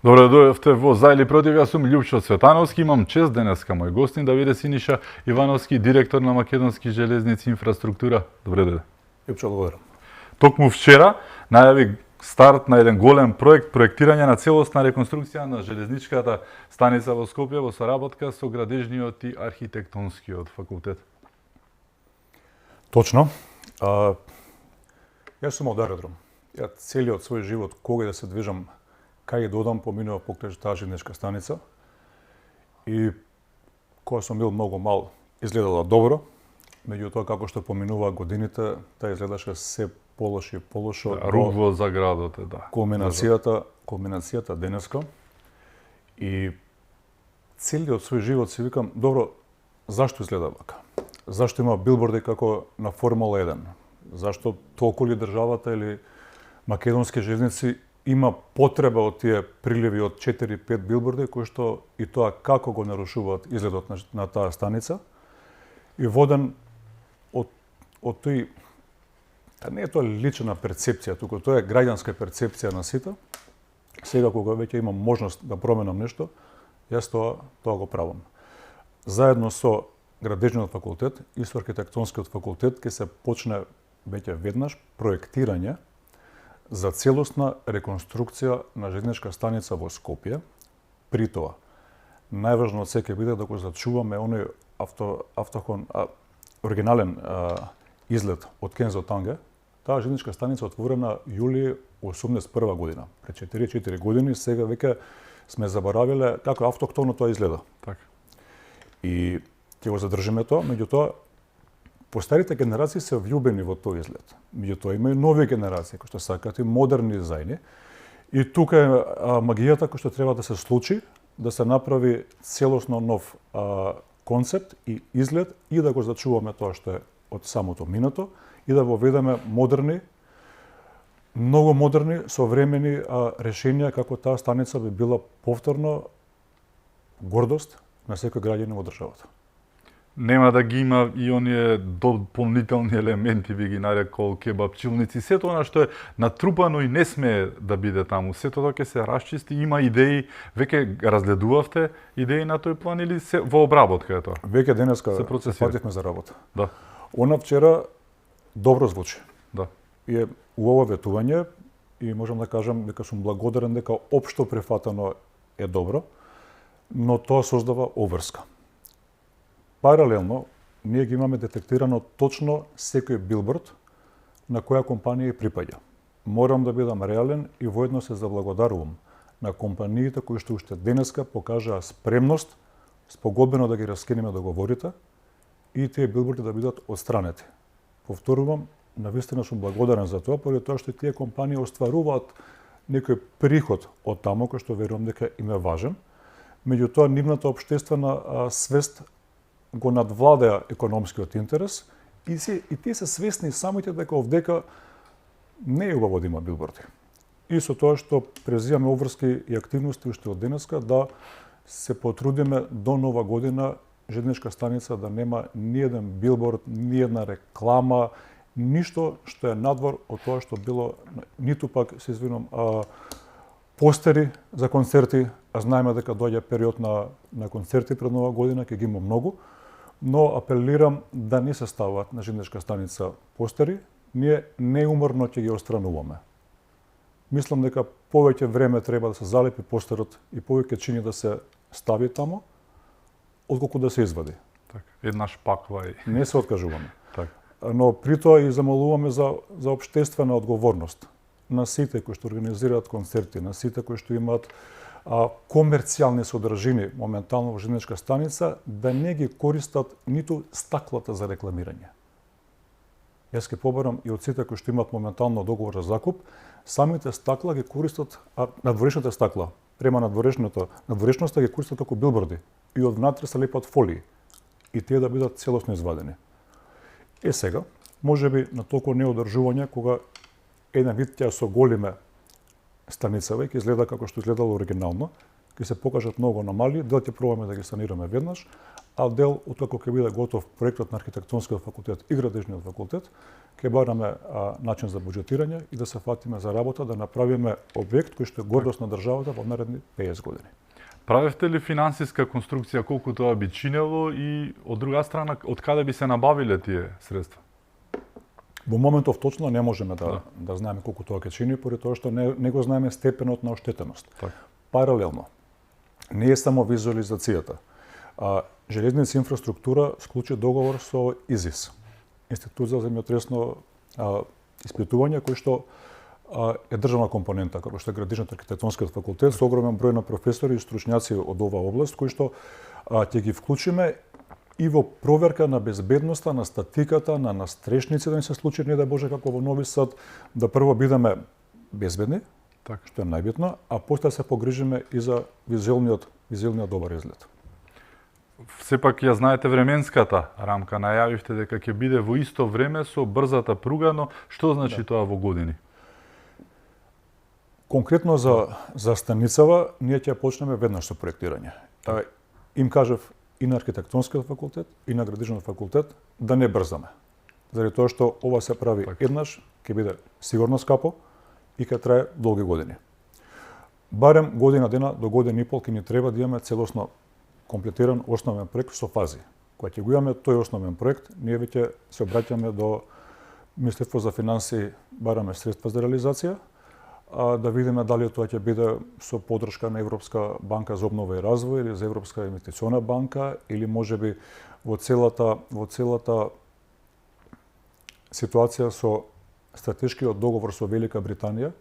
Добро дојдовте во За или против, јас сум Љупчо Цветановски, имам чест денеска мој гостин да биде Синиша Ивановски, директор на Македонски железници инфраструктура. Добре дојде. Љупчо, благодарам. Токму вчера најави старт на еден голем проект, проектирање на целосна реконструкција на железничката станица во Скопје во соработка со градежниот и архитектонскиот факултет. Точно. Јас сум од аеродром. Ја целиот свој живот, кога да се движам, кај додам, поминува покрај таа железничка станица. И кога сум бил многу мал, изгледала добро. Меѓутоа, како што поминува годините, таа изгледаше се полошо и полошо. Да, ругво за градот е, да. Кулминацијата денеска. И целиот свој живот си викам, добро, зашто изгледа вака? Зашто има билборди како на Формула 1? Зашто толку ли државата или македонски железници има потреба од тие приливи од 4-5 билборди, кои што и тоа како го нарушуваат изгледот на таа станица. И воден од тој, не е тоа лична перцепција, туку тоа е граѓанска перцепција на сите. Сега кога веќе имам можност да променам нешто, јас тоа го правам. Заедно со градежниот факултет и со архитектонскиот факултет ќе се почне веќе веднаш проектирање за целосна реконструкција на железничка станица во Скопје. При тоа, најважно од се ќе биде да го зачуваме оној оригинален излет од Кензо Танге. Таа железничка станица отворена јули 1981 година. Пред 4 години, сега веќе сме заборавиле како автохтоно тоа изгледа. Така. И ќе го задржиме тоа, меѓутоа постарите генерации се влюбени во тој изглед. Меѓутоа има и нови генерации кои што сакаат и модерни дизајни. И тука е магијата која што треба да се случи, да се направи целосно нов концепт и изглед и да го зачуваме тоа што е од самото минато и да воведеме модерни, многу модерни, современи решенија како таа станица би била повторно гордост на секој граѓанин во државата. Нема да ги има и оние дополнителни елементи, би ги нарекол кебапчилници, сето она што е натрупано и не смее да биде таму. Сето тоа ќе се расчисти, има идеи, веќе разгледувавте идеи на тој план или се во обработка е тоа? Веќе денеска се фативме за работа. Да. Она вчера добро звучи. Да. И е убаво ветување и можам да кажам дека сум благодарен дека општо прифатено е добро, но тоа создава обврска. Паралелно, ние ги имаме детектирано точно секој билборд на која компанија припаѓа. Морам да бидам реален и воедно се заблагодарувам на компаниите кои што уште денеска покажаа спремност спогодбено да ги раскинеме договорите и тие билборди да бидат отстранети. Повторувам, навистина сум благодарен за тоа, поради тоа што тие компании остваруваат некој приход од таму кој што верувам дека им е важен. Меѓутоа, нивната општествена свест го надвладеа економскиот интерес и тие се свесни самите дека овдека не е убаво да има билборди. И со тоа што презимаме обврски и активности уште од денеска да се потрудиме до нова година железничка станица да нема ни еден билборд, ни една реклама, ништо што е надвор од тоа што било, ниту пак се извинувам, постери за концерти, а знаеме дека доаѓа период на концерти пред нова година, ќе ги има многу, но апелирам да не се стават на железничка станица постери, ние неуморно ќе ги отстрануваме. Мислам дека повеќе време треба да се залепи постерот и повеќе чини да се стави тамо, отколку да се извади. Така, еднаш паква и не се откажуваме. Така. Но при тоа и замолуваме за општествена одговорност на сите кои што организираат концерти, на сите кои што имаат комерцијални содржини моментално во железничка станица, да не ги користат ниту стаклата за рекламирање. Јас ќе побарам и од сите кои што имаат моментално договор за закуп, самите стакла ги користат, надворешните стакла, према надворешноста ги користат како билборди и од внатре се лепат фолии и тие да бидат целосно извадени. Сега, можеби на толку неодржување, кога еден вид ќе со голиме станица веќе изгледа како што изгледало оригинално, ќе се покажат многу аномалии, дел ќе пробаме да ги санираме веднаш, а дел од како ќе биде готов проектот на архитектонскиот факултет и градежниот факултет, ќе бараме начин за буџетирање и да се фатиме за работа да направиме објект кој што е гордост на државата во наредни 50 години. Правевте ли финансиска конструкција колку тоа би чинело и од друга страна од каде би се набавиле тие средства? Во моментов точно не можеме да знаеме колку тоа ќе чини, поради тоа што не го знаеме степенот на оштетеност. Паралелно, не е само визуализацијата. Железници инфраструктура склучи договор со ИЗИС, Институт за земјотресно испитување, кој што е државна компонента, како што е градежниот архитектонскиот факултет, со огромен број на професори и стручњаци од оваа област, кои што ќе ги вклучиме и во проверка на безбедноста, на статиката, на настрешници, да не се случи, не да Боже, како во Нови Сад, да прво бидеме безбедни, што е најбитно, а после се погрижиме и за визуелниот добар изглед. Сепак ја знаете временската рамка, најавивте дека ќе биде во исто време со брзата пруга, но што значи тоа во години? Конкретно за станицава, ние ќе почнеме веднаш со проектирање. Им кажав и на архитектонскиот факултет, и на градежниот факултет да не брзаме. Заради тоа што ова се прави еднаш, ќе биде сигурно скапо и ќе трае долги години. Барем година дена до година и пол ќе ни треба да имаме целосно комплетиран основен проект со фази. Кога ќе го имаме тој основен проект, ние веќе се обраќаме до Министерство за финансии, бараме средства за реализација, да видиме дали тоа ќе биде со поддршка на Европска банка за обнова и развој или за Европска инвестициона банка, или можеби во целата ситуација со стратешкиот договор со Велика Британија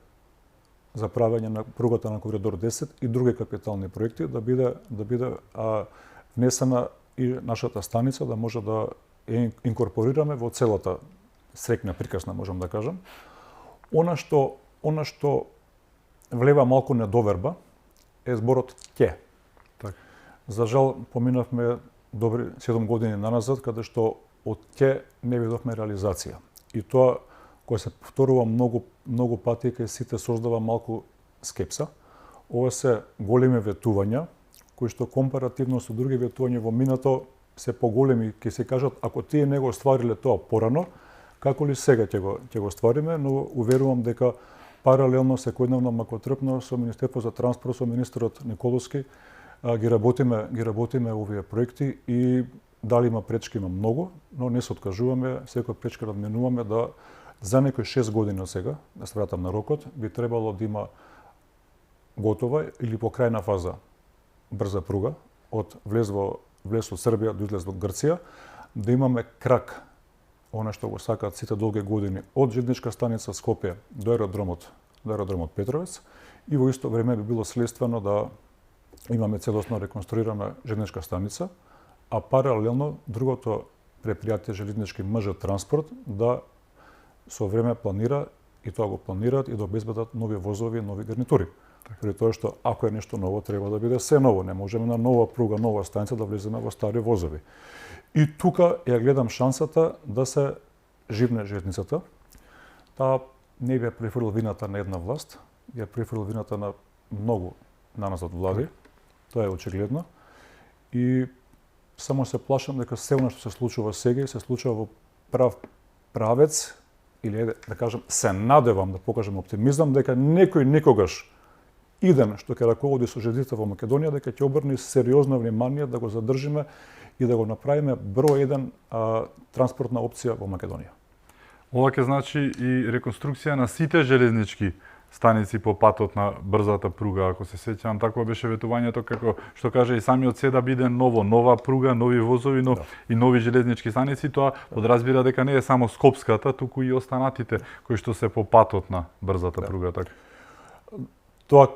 за правење на пругата на Коридор 10 и други капитални проекти, да биде внесена и нашата станица, да може да ја инкорпорираме во целата срекна приказна, можам да кажам. Она што влева малку недоверба е зборот ќе. За жал, поминавме добри 7 години наназад, каде што од ќе не видовме реализација. И тоа, кој се повторува многу пати, кај сите создава малку скепса. Ова се големи ветувања, кои што компаративно со други ветувања во минато се поголеми, ќе се кажат, ако тие не го ствариле тоа порано, како ли сега ќе го ствариме, но уверувам дека паралелно секојдневно макотрпно со Министерство за транспорт, со министерот Николовски, ги работиме овие проекти и дали има пречки, има многу, но не се откажуваме, секој пречка надменуваме да за некои 6 години од сега, да се вратам на рокот, би требало да има готова или по крајна фаза брза пруга од влез од Србија до излез од Грција, да имаме крак, она што го сакаат сите долги години, од железничка станица Скопје до аеродромот Петровец, и во исто време би било следствено да имаме целосно реконструирана железничка станица, а паралелно другото предпријатие железнички МЖ Транспорт да со време планира, и тоа го планираат, и да обезбедат нови возови, нови гарнитури. При тоа што ако е нешто ново, треба да биде се ново. Не можеме на нова пруга, нова станица да влеземе во стари возови. И тука ја гледам шансата да се живне железницата. Таа не би ја префрлил вината на една власт, ја префрлил вината на многу наназад влади. Тоа е очигледно. И само се плашам дека се она што се случува сега се случува во прав правец, или да кажам, се надевам да покажам оптимизам дека некој некогаш иден што ќе раководи со железницата во Македонија, дека ќе обрне сериозно внимание да го задржиме и да го направиме број 1 транспортна опција во Македонија. Ова ќе значи и реконструкција на сите железнички станици по патот на брзата пруга. Ако се сеќавам, такво беше ветувањето, како што каже и самиот се, да биде нова пруга, нови возови, но и нови железнички станици. Тоа подразбира дека не е само скопската, туку и останатите кои што се по патот на брзата пруга. Така. Тоа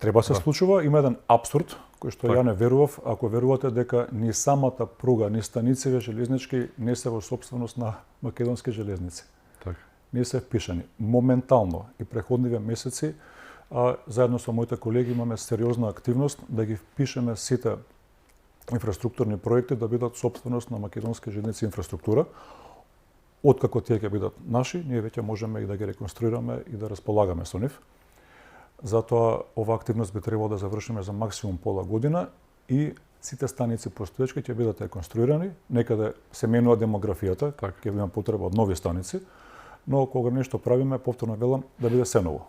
треба се случува. Има еден апсурд кој што ја не верував, ако верувате дека ни самата пруга, ни станиците железнички не се во сопственост на македонски железници. Не се впишани. Моментално и преходниве месеци, заедно со моите колеги имаме сериозна активност да ги впишеме сите инфраструктурни проекти да бидат сопственост на македонски железници инфраструктура. Откако тие ќе бидат наши, ние веќе можеме и да ги реконструираме и да располагаме со нив. Затоа ова активност би требало да завршиме за максимум пола година и сите станици постоечки ќе бидат реконструирани, некаде се менува демографијата, ќе има потреба од нови станици, но кога нешто правиме, повторно велам, да биде се ново.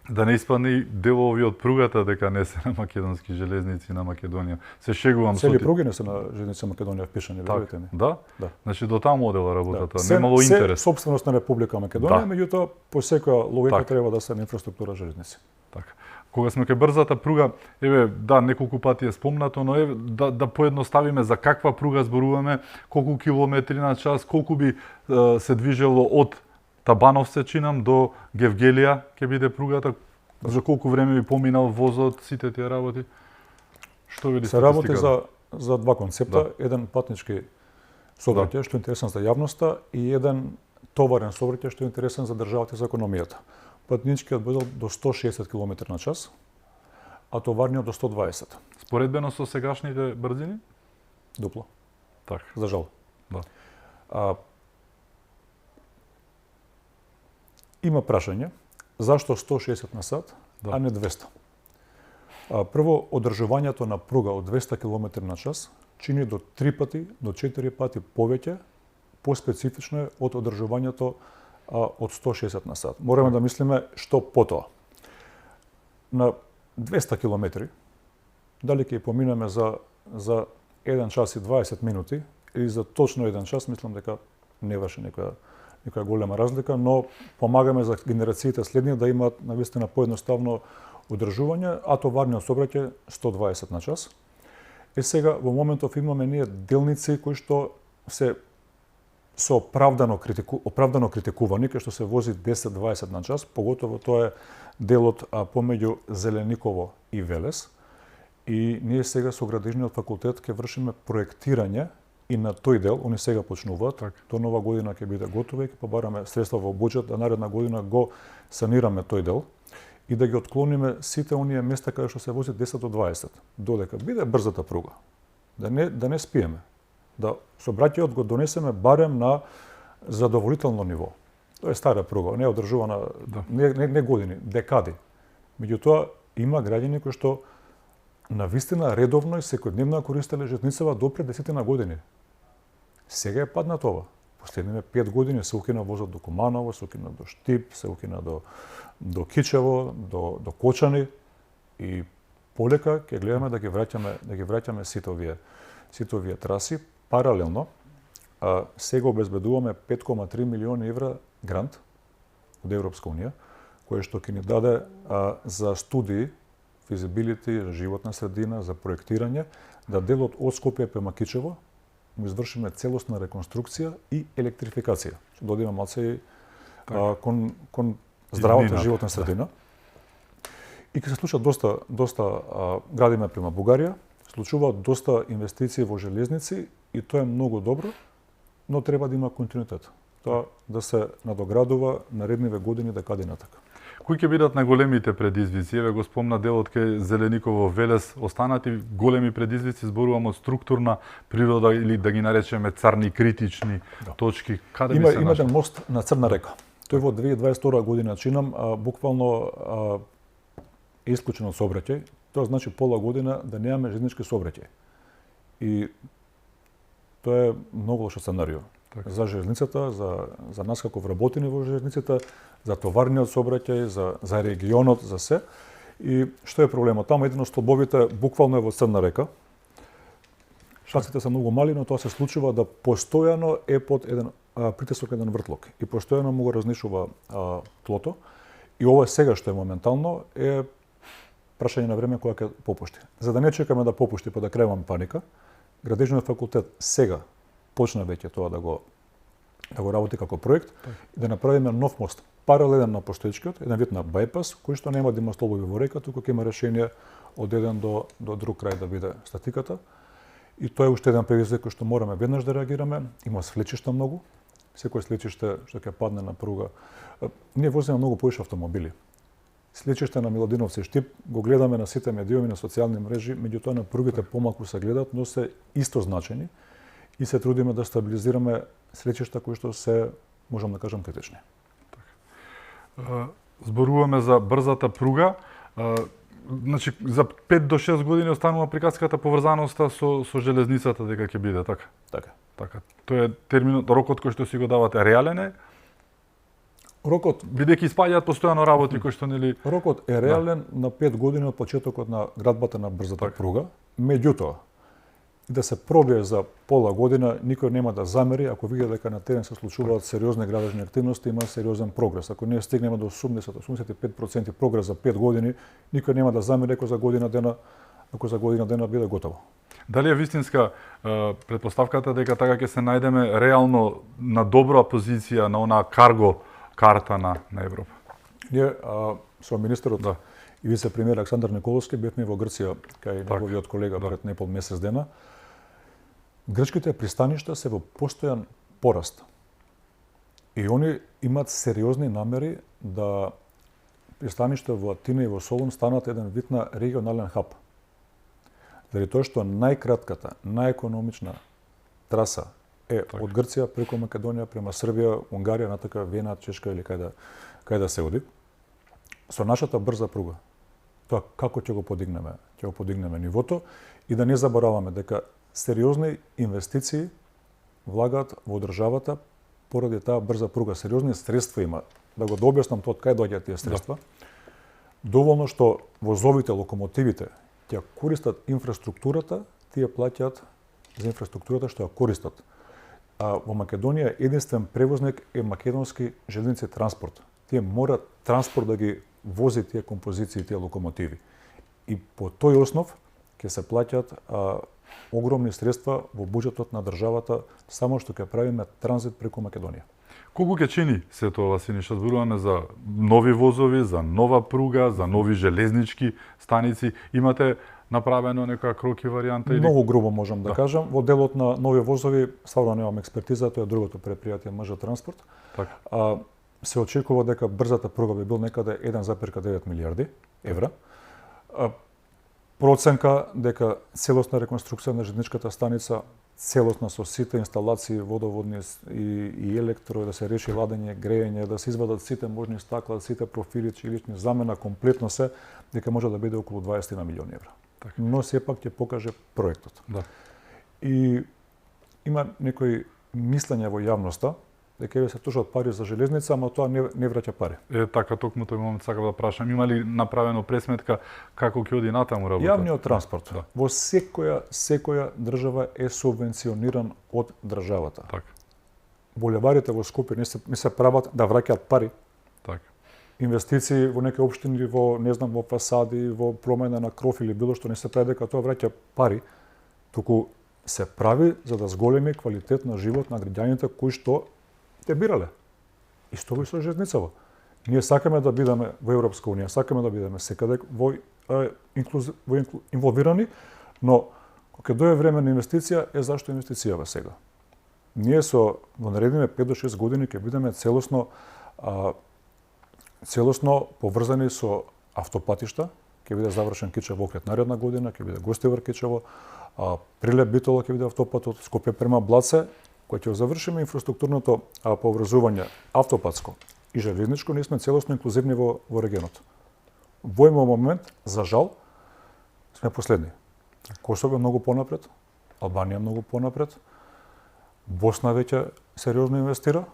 Да не испадне и делови од пругата дека не се на македонски железници на Македонија. Се шегувам со Цели пруги не се на железници Македонија впишани, верувате ми. Да? Да. Значи до таму одела работата, Да. немало интерес. Се собственост на Република Македонија, меѓутоа по секоја логика Так. треба да се на инфраструктура железници. Така. Кога сме кај брзата пруга, еве, да, неколку пати е спомнато, но еве, да поедноставиме за каква пруга зборуваме, колку километри на час, колку би се движело од Табанов се чинам до Гевгелија ќе биде пругата, за колку време би поминал возот, сите тие работи? Што види Се работи статистиката? за два концепта, еден патнички сообраќај што е интересен за јавноста и еден товарен сообраќај што е интересен за државата и за економијата. Патничкиот бидел до 160 км на час, а товарниот до 120. Споредбено со сегашните брзини? Дупло. Така. За жал. Да. Има прашање зашто 160 на сат, Да. а не 200. Прво, одржувањето на пруга од 200 км на час чини до 3 пати, до 4 пати повеќе, поспецифично е од одржувањето од 160 на сат. Мораме да мислиме што потоа. На 200 км, дали ќе поминеме за 1 час и 20 минути или за точно 1 час, мислам дека не ваше некоја голема разлика, но помагаме за генерациите следни да имаат навистина поедноставно одржување, а товарниот сообраќај 120 на час. Сега во моментов имаме ние делници кои што се оправдано критикувани, кај што се вози 10-20 на час, поготово тоа е делот помеѓу Зелениково и Велес. И ние сега со Градежниот факултет ќе вршиме проектирање и на тој дел, они сега почнуваат, до нова година ќе биде готово и ќе побараме средства во буџет, да наредна година го санираме тој дел и да ги отклониме сите оние места каде што се вози 10 до 20, додека биде брзата пруга. Да не спиеме. Да сообраќајот го донесеме барем на задоволително ниво. Тоа е стара пруга, не е одржувана не години, декади. Меѓутоа има граѓани кои што навистина редовно и секојдневно користеле железницава до пред 10 години. Сега е падна тоа. Последните 5 години се укина возот до Куманово, се укина до Штип, се укина до Кичево, до Кочани и полека ќе гледаме да ги враќаме сите овие траси. Паралелно, сега обезбедуваме 5,3 милиони евра грант од Европска унија, кој што ќе ни даде за студии, физибилити, животна средина, за проектирање, да делот од Скопје према Кичево му извршиме целосна реконструкција и електрификација. Што додиме малце и кон здравата животна средина. И ќе се случат доста градиме према Бугарија, случуваат доста инвестиции во железници и тоа е многу добро, но треба да има континуитет. Тоа да се надоградува наредниве години декади натака. Кои ќе бидат најголемите предизвици? Еве го спомна делот кај Зелениково Велес, останати големи предизвици, зборувам од структурна природа или да ги наречеме царни критични точки. Каде би се Има еден мост на Црна река. Тој во 2022 година чинам буквално е исклучен од сообраќај. Тоа значи пола година да немаме железнички сообраќај. И тоа е многу лошо сценарио. За железницата, за нас како вработени во железницата, за товарниот сообраќај, за регионот, за се. И што е проблемот? Таму еден од столбовите буквално е во Црна река. Шасите се многу мали, но тоа се случува да постојано е под еден притисок еден вртлок и постојано му го разнишува тлото. И ова сега што е моментално е прашање на време кога ќе попушти. За да не чекаме да попушти па да креваме паника, Градежниот факултет сега почна веќе тоа да го работи како проект и да направиме нов мост паралелен на постоечкиот, еден вид на бајпас, кој што нема да има столбови во река, туку ќе има решение од еден до друг крај да биде статиката. И тоа е уште еден предизвик кој што мораме веднаш да реагираме. Има свлечишта многу. Секој свлечиште што ќе падне на пруга. Ние возиме многу повеќе автомобили. Свлечиште на Милодиновци и Штип го гледаме на сите медиуми, на социјални мрежи, меѓутоа на пругите помалку се гледат, но се исто значени и се трудиме да стабилизираме свлечишта кои што се, можам да кажам, критични. Зборуваме за брзата пруга. значи за 5 до 6 години останува приказката поврзаноста со железницата дека ќе биде така. Така. Така. Тоа е терминот, рокот кој што си го давате реален е? Рокот, Бидејќи испаѓаат постојано работи кои што нели рокот е реален на 5 години од почетокот на градбата на брзата пруга. Меѓутоа, да се пробие за пола година, никој нема да замери ако види дека на терен се случуваат сериозни градежни активности, има сериозен прогрес. Ако ние стигнеме до 80-85% прогрес за 5 години, никој нема да замери ако за година дена биде готово. Дали е вистинска претпоставката дека така ќе се најдеме реално на добра позиција на онаа карго карта на Европа? Ние со министерот и вице-премиер Александар Николовски бевме во Грција кај неговиот колега пред непол месец дена. Грчките пристаништа се во постојан пораст. И они имаат сериозни намери да пристаништа во Атина и во Солун станат еден вид на регионален хаб. Заради тоа што најкратката, најекономична траса е од Грција преку Македонија према Србија, Унгарија, натака Вена, Чешка или кај да се оди. Со нашата брза пруга. Тоа како ќе го подигнеме? Ќе го подигнеме нивото и да не забораваме дека сериозни инвестиции влагаат во државата поради таа брза пруга. Сериозни средства има. Да го објаснам тоа од кај доаѓаат тие средства. Доволно што возовите, локомотивите ќе користат инфраструктурата, тие плаќаат за инфраструктурата што ја користат. Во Македонија единствен превозник е македонски железници транспорт. Тие мора транспорт да ги вози тие композиции, тие локомотиви. И по тој основ ќе се плаќаат огромни средства во буџетот на државата само што ќе правиме транзит преку Македонија. Колку ќе чини се тоа, Синиша? Зборуваме за нови возови, за нова пруга, за нови железнички станици. Имате направено некоја кроки варијанта или многу грубо можам да кажам. Во делот на нови возови стварно немам експертиза, тоа е другото предпријатие МЖ Транспорт. Така. Се очекува дека брзата пруга би бил некаде 1,9 милиарди евра. Проценка дека целосна реконструкција на железничката станица, целосна со сите инсталации водоводни и електро, да се реши ладење, грејење, да се извадат сите можни стакла, сите профили, чилични, замена комплетно се, дека може да биде околу 20 милиони евра. Така. Но сепак ќе покаже проектот. Да. И има некои мислење во јавноста дека ќе се трошат пари за железница, ама тоа не враќа пари. Така, токму тој момент сакав да прашам, има ли направено пресметка како ќе оди натаму работа? Јавниот транспорт во секоја држава е субвенциониран од државата. Така. Булеварите во Скопје не се прават да враќаат пари. Така. Инвестиции во некои општини, во во фасади, во промена на кров или било што не се прави дека тоа враќа пари, туку се прави за да зголеми квалитет на живот на граѓаните кои што те бирале. Исто во со железницава. Ние сакаме да бидеме во Европска унија, сакаме да бидеме секаде во инволвирани, но кога ќе дое време на инвестиција, зашто инвестицијава сега? Ние во наредните 5 до 6 години ќе бидеме целосно поврзани со автопатишта, ќе биде завршен Кичево Охрид наредна година, ќе биде Гостивар Кичево, Прилеп Битола ќе биде автопатот, Скопје према Блаце. Кога ќе завршиме инфраструктурното поврзување автопатско и железничко, ние сме целосно инклузивни во регионот. Во овој момент, за жал, сме последни. Косово е многу понапред, Албанија многу понапред, Босна веќе сериозно инвестира,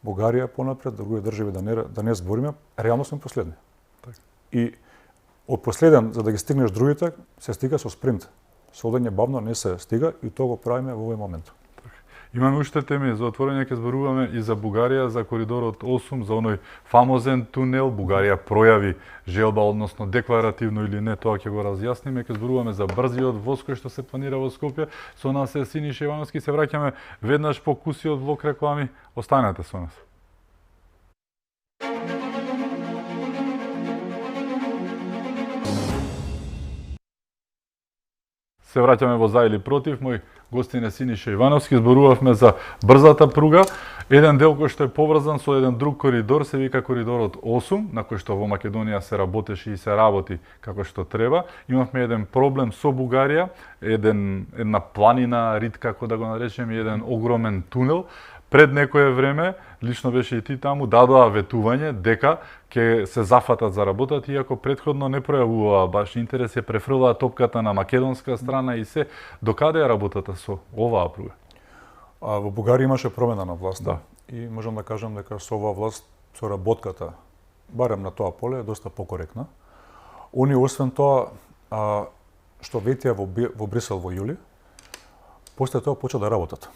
Бугарија понапред, други држави да не збориме, реално сме последни. Так. И од последен, за да ги стигнеш другите, се стига со спринт. Со одење бавно не се стига и тоа го правиме во овој момент. Имаме уште теми за отворање, ќе зборуваме и за Бугарија, за коридорот 8, за оној фамозен тунел. Бугарија пројави желба, односно декларативно или не, тоа ќе го разјасниме. Ќе зборуваме за брзиот воз кој што се планира во Скопје. Со нас е Синиша Ивановски, се враќаме веднаш по кусиот влог реклами. Останете со нас. Се враќаме во за или против. Мој гостин е Синиша Ивановски. Зборувавме за брзата пруга, еден дел кој што е поврзан со еден друг коридор, се вика коридорот 8, на кој што во Македонија се работеше и се работи како што треба. Имавме еден проблем со Бугарија, една планина, рид како да го наречеме, еден огромен тунел. пред некое време, лично беше и ти таму, дадоа ветување дека ќе се зафатат за работат, иако претходно не пројавуваа баш интерес, ја префрлаа топката на македонска страна и се. Докаде е работата со оваа пруга? Во Бугарија имаше промена на власта, Да. и можам да кажам дека со оваа власт, со работката, барем на тоа поле, е доста покоректна. Они, освен тоа, што ветија во Брисел во јули, после тоа почна да работат.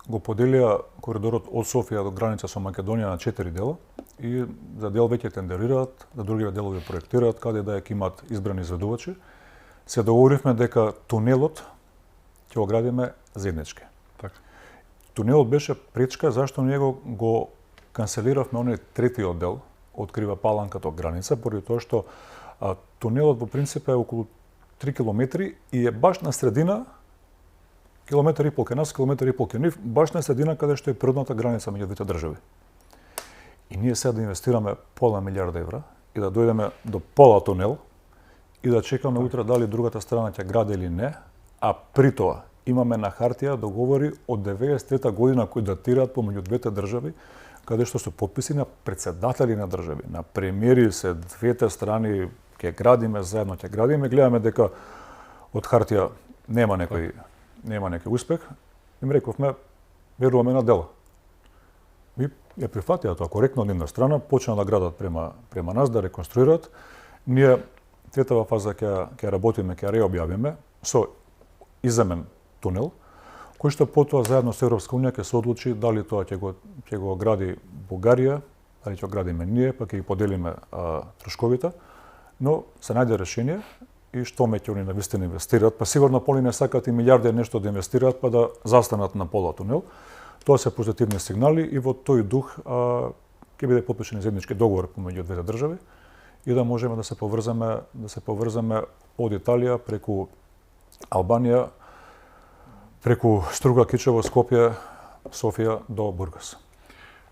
Го поделија коридорот од Софија до граница со Македонија на 4 дела и за дел веќе тендерираат, за други делови проектираат, каде да ќе имаат избрани изведувачи. Се договоривме дека тунелот ќе го градиме заеднички. Така. Тунелот беше пречка зашто ние го канцелиравме оној третиот дел од Крива Паланка до граница, поради тоа што тунелот во принцип е околу 3 километри и е баш на средина, километар и пол кај нас, километар и пол кај нив, баш на средина каде што е природната граница меѓу двете држави. И ние сега да инвестираме пола милиарда евра и да дојдеме до пола тунел и да чекаме утре дали другата страна ќе гради или не, а при тоа имаме на хартија договори од 93 година кои датираат помеѓу двете држави, каде што се потписи на председатели на држави, на премиери се двете страни, ќе градиме заедно, ќе градиме, гледаме дека од хартија нема некој успех, им рековме веруваме на дела. И ја прифатија тоа коректно од една страна, почна да градат према нас, да реконструираат. Ние третава фаза ќе работиме, ќе реобјавиме со иземен тунел, кој што потоа заедно со Европска унија ќе се одлучи дали тоа ќе го гради Бугарија, дали ќе го градиме ние, па ќе ги поделиме трошковите, но се најде решение и што ме ќе они навистина инвестираат, па сигурно поли не сакаат и милиарди нешто да инвестираат, па да застанат на пола тунел. Тоа се позитивни сигнали и во тој дух ќе биде потпишен заеднички договор помеѓу двете држави и да можеме да се поврзаме од Италија преку Албанија, преку Струга, Кичево, Скопје, Софија до Бургас.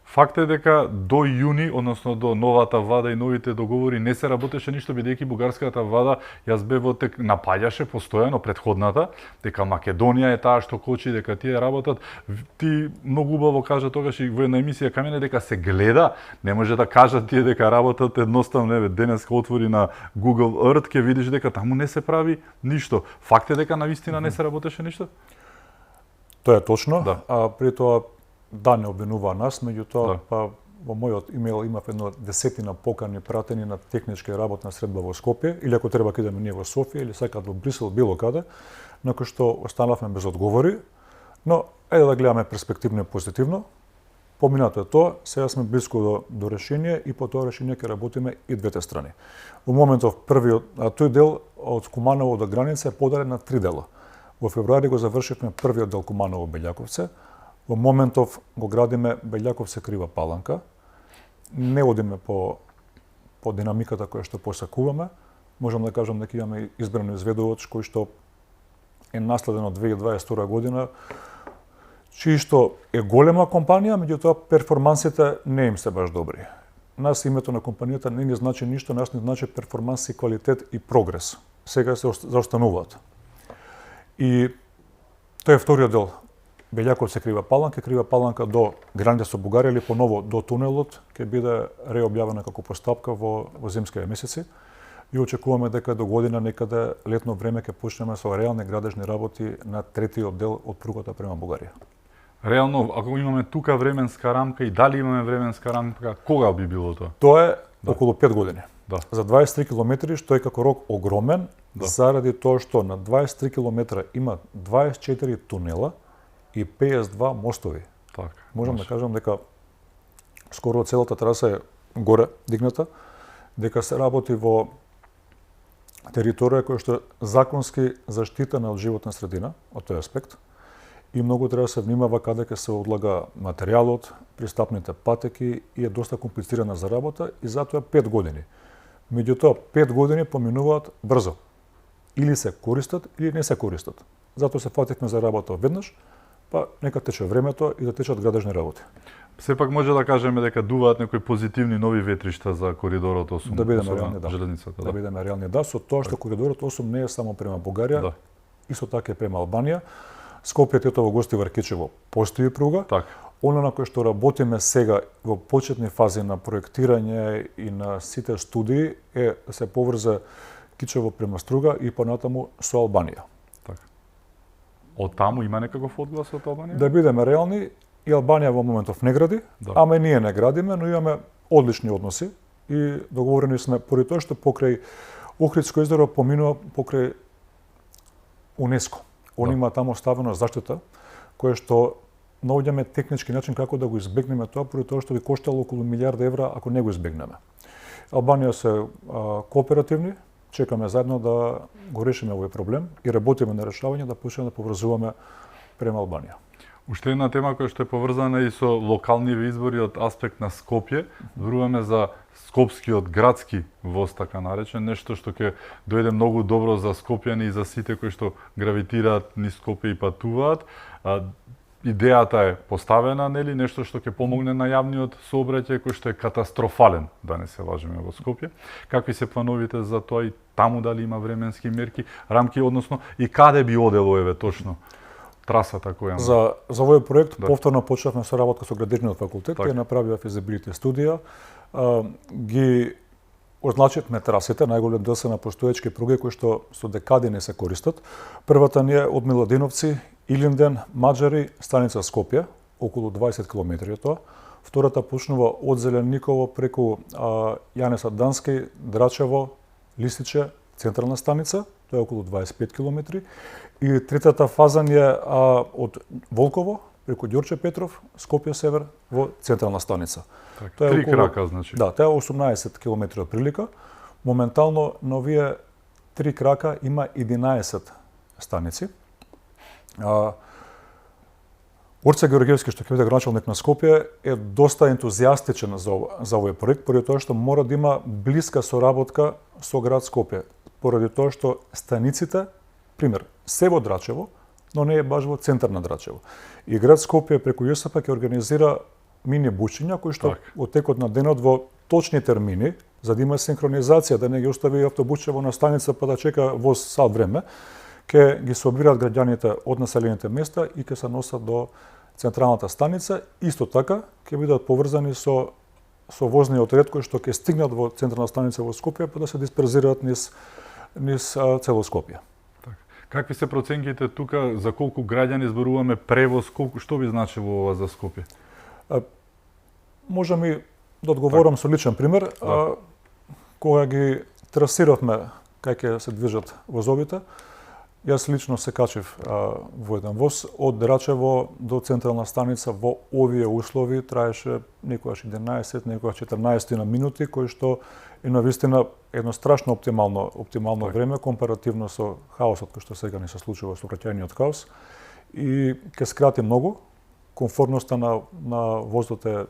Факт е дека до јуни, односно до новата влада и новите договори не се работеше ништо, бидејќи бугарската влада ја збевот напаѓаше постојано претходната, дека Македонија е таа што кочи, дека тие работат. Ти многу убаво кажа тогаш и во една емисија кај мене дека се гледа, не може да кажат тие дека работат едноставно, денеска отвори на Google Earth, ќе видиш дека таму не се прави ништо. Факт е дека навистина не се работеше ништо? Тоа е точно, Да. а при тоа да не обвинуваа нас, меѓутоа Да. па во мојот имејл имав едно 10 покани пратени на техничка и работна средба во Скопје, или ако треба ќе идеме ние во Софија или сакаат во Брисел, било каде, на кој што останавме без одговори, но ајде да гледаме перспективно и позитивно. Поминато е тоа, сега сме близко до решение и по тоа решение ќе работиме и двете страни. Во моментов тој дел од Куманово до граница е поделен на 3 дела. Во февруари го завршивме првиот дел Куманово Белјаковце. Во моментов го градиме Белјаковце Крива Паланка. Не одиме по динамиката која што посакуваме. Можам да кажам дека имаме избран изведувач кој што е наследен од 2022 година, чии што е голема компанија, меѓутоа перформансите не им се баш добри. Нас името на компанијата не ни значи ништо, нас ни значи перформанс и квалитет и прогрес. Сега се заостануваат. И тој е вториот дел. Белјаковце Крива Паланка до граница со Бугарија или поново до тунелот ќе биде реобјавена како постапка во зимските месеци и очекуваме дека до година некаде летно време ќе почнеме со реални градежни работи на третиот дел од пругата према Бугарија. Реално, ако имаме тука временска рамка и дали имаме временска рамка, кога би било тоа? Тоа е околу 5 години. Да. За 23 километри, што е како рок огромен, заради тоа што на 23 километра има 24 тунела и 52 мостови. Така. Можам да кажам дека скоро целата траса е горе дигната, дека се работи во територија која што е законски заштитена од животна средина, од тој аспект, и многу треба да се внимава каде ќе се одлага материјалот, пристапните патеки и е доста комплицирана за работа и затоа 5 години. Меѓутоа 5 години поминуваат брзо. Или се користат или не се користат. Затоа се фативме за работа веднаш, па нека тече времето и да течат градежни работи. Сепак може да кажеме дека дуваат некои позитивни нови ветришта за коридорот 8. Да бидеме реални, да. Железницата, да бидеме реални, да, со тоа што коридорот 8 не е само према Бугарија, Да. исто така е према Албанија. Скопје, Тетово, Гостивар, Кичево постои пруга. Така. Оно на кое што работиме сега во почетни фази на проектирање и на сите студии е да се поврзе Кичево према Струга и понатаму со Албанија. Така. Од таму има некаков одглас од Албанија? Да бидеме реални, и Албанија во моментов не гради, ама ние не градиме, но имаме одлични односи и договорени сме поради тоа што покрај Охридско езеро поминува покрај УНЕСКО. Он има таму ставена заштита која што наоѓаме технички начин како да го избегнеме тоа, поради тоа што би коштало околу €1.000.000 ако не го избегнеме. Албанија се кооперативни, чекаме заедно да го решиме овој проблем и работиме на решавање да почнеме да поврзуваме према Албанија. Уште една тема која што е поврзана и со локални избори од аспект на Скопје, зборуваме за Скопскиот градски воз, така наречен, нешто што ќе дојде многу добро за скопјани и за сите кои што гравитираат низ Скопје и патуваат. Идејата е поставена, нели, нешто што ќе помогне на јавниот сообраќај кој што е катастрофален, да не се лажеме, во Скопје. Какви се плановите за тоа и таму дали има временски мерки, рамки, односно и каде би одело еве точно трасата која За овој проект повторно почнавме со работа со градежниот факултет, ја направија физибилити студија, ги означивме трасите, најголем дел се на постоечки пруги кои што со декади не се користат. Првата ни е од Миладиновци, Илинден, Маџари, станица Скопје, околу 20 км е тоа. Втората почнува од Зеленниково преку Јанеса Дански, Драчево, Листиче, централна станица, тоа е околу 25 км. И третата фаза ни е од Волково, преку Ѓорче Петров, Скопје Север, во централна станица. Тоа е три крака, значи. Да, тоа е 18 км од прилика. Моментално на овие три крака има 11 станици. Орце Георгиевски, што ќе биде градоначалник на Скопје, е доста ентузијастичен за овој проект, поради тоа што мора да има блиска соработка со град Скопје, поради тоа што станиците, пример, се во Драчево, но не е баш во центар на Драчево. И град Скопје преку ЈСП ќе организира мини бушиња кои што во текот на денот во точни термини, за да има синхронизација, да не ги остави автобусчево на станица па да чека воз сат време, ќе ги собираат граѓаните од населените места и ќе се носат до централната станица. Исто така ќе бидат поврзани со возниот ред кој што ќе стигнат во централна станица во Скопје па да се дисперзираат низ цело Скопје. Какви се проценките тука, за колку граѓани зборуваме превоз, што би значило ова за Скопје? Можам и да одговорам со личен пример. Кога ги трасиравме кај ќе се движат возовите, јас лично се качив во еден воз од Драчево до централна станица во овие услови, траеше некогаш 11, некогаш 14 на минути, кои што е навистина едно страшно оптимално време компаративно со хаосот кој што сега ни се случува, со сообраќајниот хаос, и ќе скрати многу. Комфортноста на возот е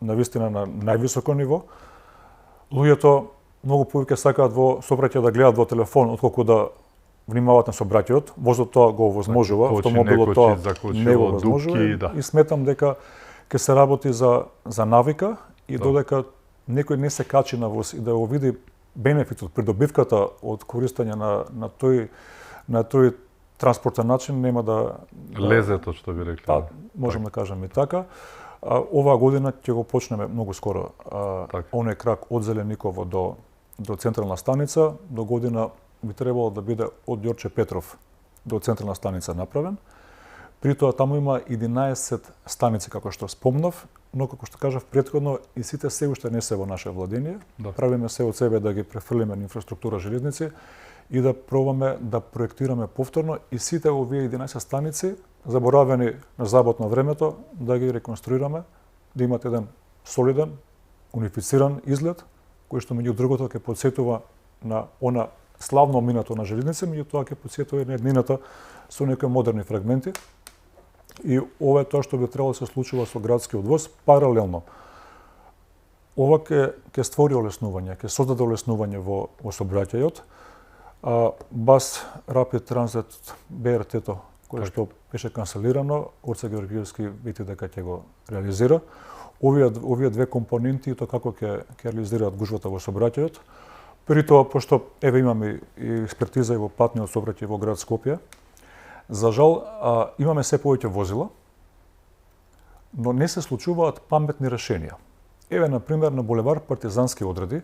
навистина на највисоко ниво. Луѓето многу повеќе сакаат во сообраќај да гледаат во телефон отколку да внимаваат на сообраќајот. Возот тоа го овозможува, автомобилот тоа не го овозможува. И сметам дека ќе се работи за навика и додека некој не се качи на воз и да го види бенефитот, придобивката од користење на тој транспортен начин, нема да лезето, што би рекли. Можем да кажеме и така. Оваа година ќе го почнеме многу скоро оној крак од Зеленниково до централна станица. До година би требало да биде од Ѓорче Петров до централна станица направен. При тоа таму има 11 станици, како што спомнав, но како што кажав претходно, и сите се уште не се во наше владение. Правиме се од себе да ги префрлиме на инфраструктура железници и да пробаме да проектираме повторно и сите овие 11 станици, заборавени на забот на времето, да ги реконструираме, да имат еден солиден, унифициран изглед, кој што меѓу другото ќе потсетува на она славно минато на железници, меѓу тоа ќе потсетува и на еднината со некои модерни фрагменти. И ова е тоа што би требало да се случува со градскиот воз паралелно. Ова ќе створи олеснување, ќе создаде олеснување во сообраќајот. Бас Rapid Transit БРТ-то, кое што беше канцелирано, Орце Георгиевски вети дека ќе го реализира. Овие две компоненти и тоа како ќе реализираат гужвата во сообраќајот. При тоа, пошто еве имаме и експертиза и во патниот сообраќај во град Скопје, за жал имаме се повеќе возила, но не се случуваат паметни решенија. Еве, на пример, на булевар Партизански одреди,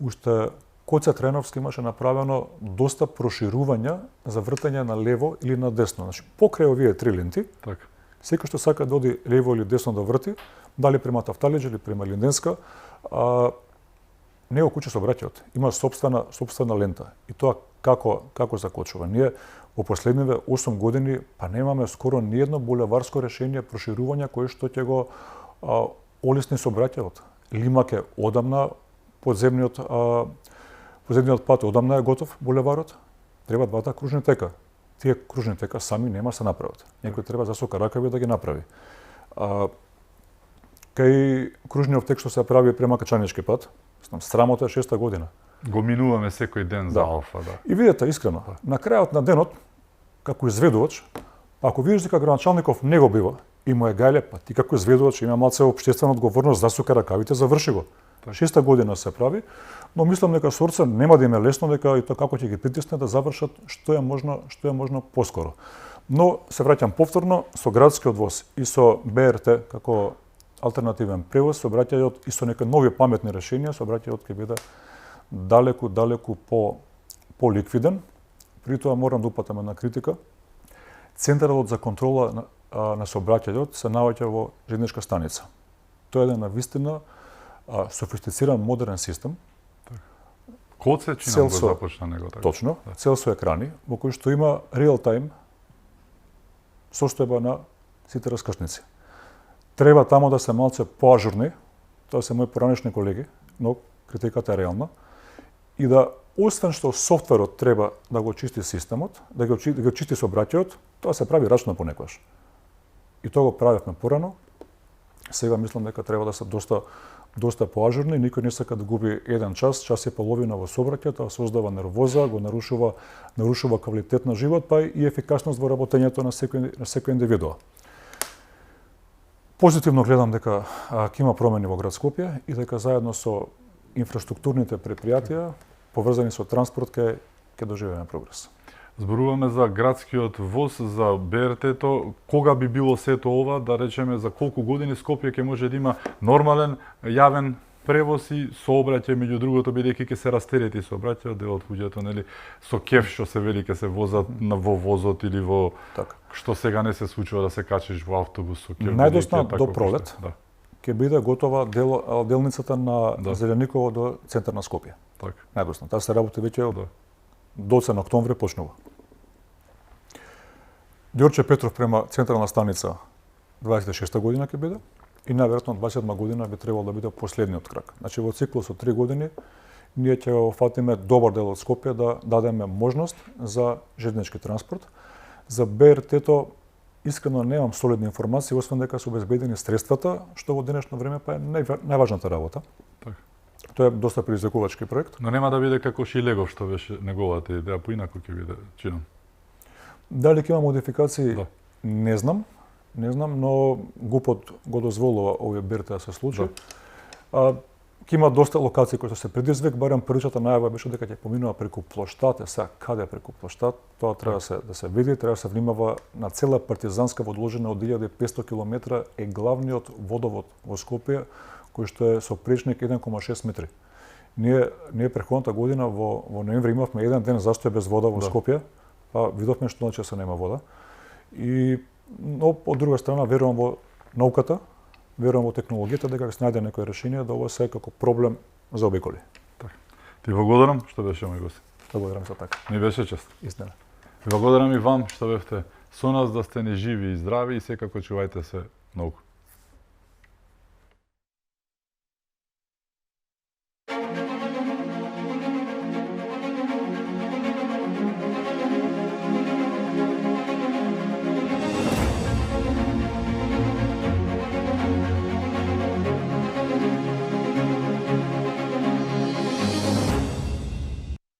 уште Коце Треновски имаше направено доста проширувања за вртење на лево или на десно. Значи, покрај овие три ленти, Така. секој што сака да оди лево или десно да врти, дали према Тафталиџ или према Линденска, него куќе сообраќајот има сопствена лента. И тоа како закочува. Ние во последниве 8 години па немаме скоро ниедно булеварско решение проширување кое што ќе го олесни сообраќајот. Лимак е одамна подземниот пат одамна е готов булеварот. Треба двата кружни тека. Тие кружни тека сами нема се направат. Некој треба за сокаракави да ги направи. Кај кружниот тек што се прави према Качанички пат, срамота е 6-та година. Го минуваме секој ден за Алфа, да. И видете, искрено, на крајот на денот, како изведувач, ако видиш дека градоначалников не го бива и му е гајле, па ти како изведувач има малце општествена одговорност за сукаракавите, заврши го. 6-та година се прави, но мислам дека Сорца нема да им е лесно, дека и тоа како ќе ги притисне да завршат што е можно поскоро. Но се враќам повторно со градскиот воз и со БРТ како алтернативен превоз, сообраќајот и со некои нови паметни решенија, сообраќајот ќе биде далеку по-ликвиден. При тоа морам да упатам на критика. Центарот за контрола на сообраќајот се наоѓа во железничка станица. Тоа е еден навистина софистициран модерен систем. Коце чинам го започна него така. Точно, цел со екрани, во кој што има реал тайм состојба на сите раскршници. Треба тамо да се малце поажурни, тоа се мои поранешни колеги, но критиката е реална, и да освен што софтверот треба да го чисти системот, да го чисти сообраќајот, тоа се прави рачно понекогаш. И тоа го правевме порано. Сега мислам дека треба да се доста поажурни, никој не сака да губи еден час и половина во сообраќај, тоа создава нервоза, го нарушува квалитет на живот, па и ефикасност во работењето на секој индивидуа. Позитивно гледам дека ќе има промени во град Скопје и дека заедно со инфраструктурните предпријатија поврзани со транспорт ќе доживееме прогрес. Зборуваме за градскиот воз, за БРТ-то. Кога би било сето ова, да речеме за колку години Скопје ќе може да има нормален јавен превоз и сообраќај, меѓу другото, бидејќи ќе се растерети сообраќајот, дел од луѓето, нели, со кеф што се вели ќе се возат во возот или во така. Што сега не се случува да се качиш во автобус со кеф. Најдосна до пролет ќе биде готова делницата на Зелениково до центар на Скопје. Така. Најдосна. Таа се работи веќе до октомври почнува. Ѓорче Петров према централна станица 26-та година ќе биде и најверојатно 27-та година би требало да биде последниот крак. Значи во циклус од 3 години ние ќе офатиме добар дел од Скопје да дадеме можност за железнички транспорт. За БРТ-то искрено немам солидни информации, освен дека се обезбедени средствата, што во денешно време па е најважната работа. Така. Тоа е доста предизвикувачки проект. Но нема да биде како Шилегов, што беше неговата идеја, поинаку ќе биде, чинам. Дали ќе има модификации? Да. Не знам, но ГУП-от го дозволува овој БРТ да се случи. Да. Ќе има доста локации кои се предизвик, барем првичата најава беше дека ќе поминува преку плоштад, сега каде преку плоштад, тоа треба да се види, треба да се внимава. На цела Партизанска водоложена од 1500 км е главниот водовод во Скопје, кој што е со пречник 1,6 метри. Ние преходната година во ноември имавме еден ден застој без вода во Скопје, па видовме што значи се нема вода. Но од друга страна верувам во науката, верувам во технологијата дека ќе се најде некој решение да ова се како проблем заобиколи. Така. Ти благодарам што беше мој гост. Благодарам за така. Ми беше чест. Истина. Благодарам и вам што бевте со нас, да сте ни живи и здрави и секако чувајте се наука.